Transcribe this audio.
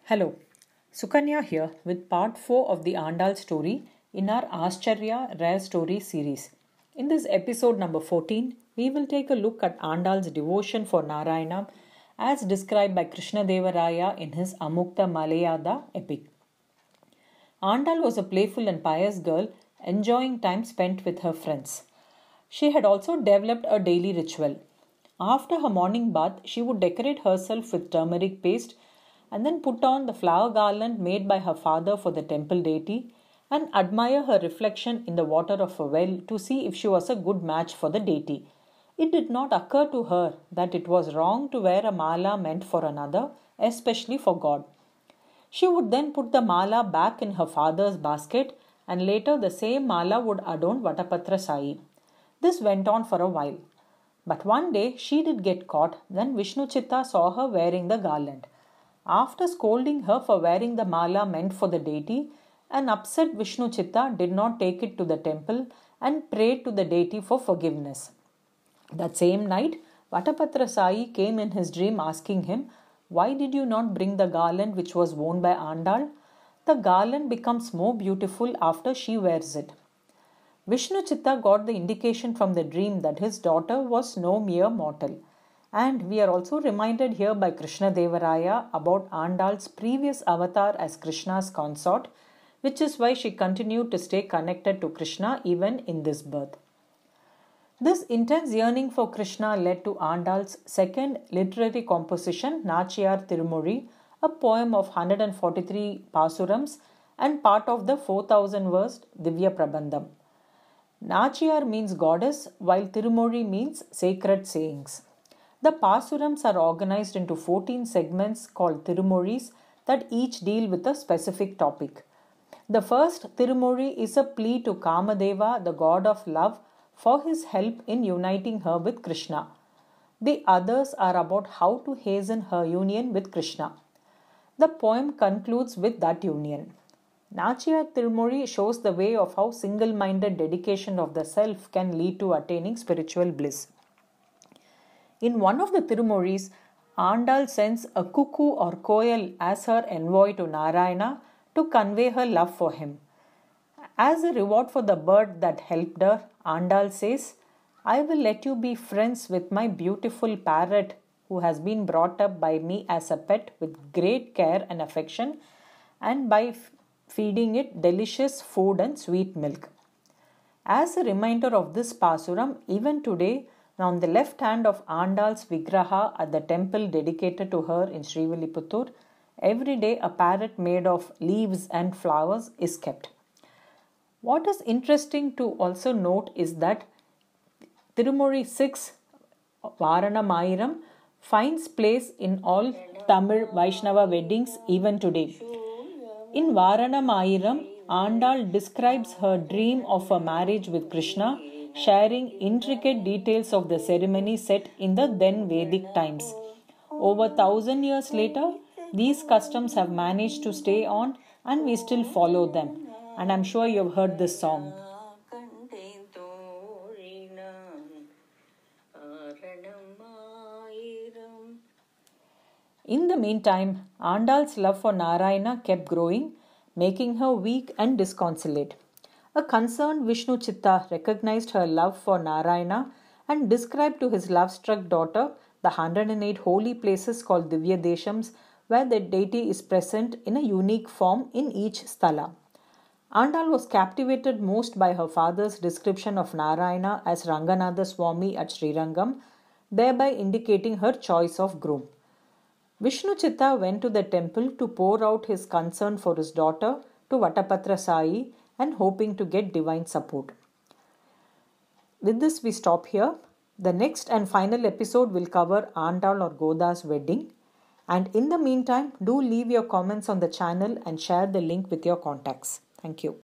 Hello, Sukanya here with part 4 of the Andal story in our Ascharya Rare Story series. In this episode number 14, we will take a look at Andal's devotion for Narayana as described by Krishnadevaraya in his Amukta Malayada epic. Andal was a playful and pious girl enjoying time spent with her friends. She had also developed a daily ritual. After her morning bath, she would decorate herself with turmeric paste and then put on the flower garland made by her father for the temple deity and admire her reflection in the water of a well to see if she was a good match for the deity. It did not occur to her that it was wrong to wear a mala meant for another, especially for God. She would then put the mala back in her father's basket and later the same mala would adorn Vatapatra Sai. This went on for a while. But one day she did get caught when Vishnu Chitta saw her wearing the garland. After scolding her for wearing the mala meant for the deity, an upset Vishnu Chitta did not take it to the temple and prayed to the deity for forgiveness. That same night, Vatapatra Sai came in his dream asking him, "Why did you not bring the garland which was worn by Andal? The garland becomes more beautiful after she wears it." Vishnu Chitta got the indication from the dream that his daughter was no mere mortal. And we are also reminded here by Krishnadevaraya about Andal's previous avatar as Krishna's consort, which is why she continued to stay connected to Krishna even in this birth. This intense yearning for Krishna led to Andal's second literary composition, Nachiyar Tirumozhi, a poem of 143 pasurams and part of the 4,000-verse Divya Prabandham. Nachiyar means goddess, while Tirumozhi means sacred sayings. The pasurams are organized into 14 segments called Tirumozhis that each deal with a specific topic. The first Tirumozhi is a plea to Kamadeva, the god of love, for his help in uniting her with Krishna. The others are about how to hasten her union with Krishna. The poem concludes with that union. Nachiyar Tirumozhi shows the way of how single-minded dedication of the self can lead to attaining spiritual bliss. In one of the Tirumozhis, Andal sends a cuckoo or koyal as her envoy to Narayana to convey her love for him. As a reward for the bird that helped her, Andal says, "I will let you be friends with my beautiful parrot who has been brought up by me as a pet with great care and affection and by feeding it delicious food and sweet milk." As a reminder of this pasuram, even today, on the left hand of Andal's Vigraha at the temple dedicated to her in Srivilliputtur, every day a parrot made of leaves and flowers is kept. What is interesting to also note is that Tirumozhi 6, Varanamayiram, finds place in all Tamil Vaishnava weddings even today. In Varanamayiram, Andal describes her dream of a marriage with Krishna, sharing intricate details of the ceremony set in the then Vedic times. Over 1,000 years later, these customs have managed to stay on and we still follow them. And I'm sure you've heard this song. In the meantime, Andal's love for Narayana kept growing, making her weak and disconsolate. A concerned Vishnu Chitta recognized her love for Narayana and described to his love-struck daughter the 108 holy places called Divya Deshams where the deity is present in a unique form in each sthala. Andal was captivated most by her father's description of Narayana as Ranganatha Swami at Srirangam, thereby indicating her choice of groom. Vishnu Chitta went to the temple to pour out his concern for his daughter to Vatapatra Sai and hoping to get divine support. With this, we stop here. The next and final episode will cover Andal or Goda's wedding. And in the meantime, do leave your comments on the channel and share the link with your contacts. Thank you.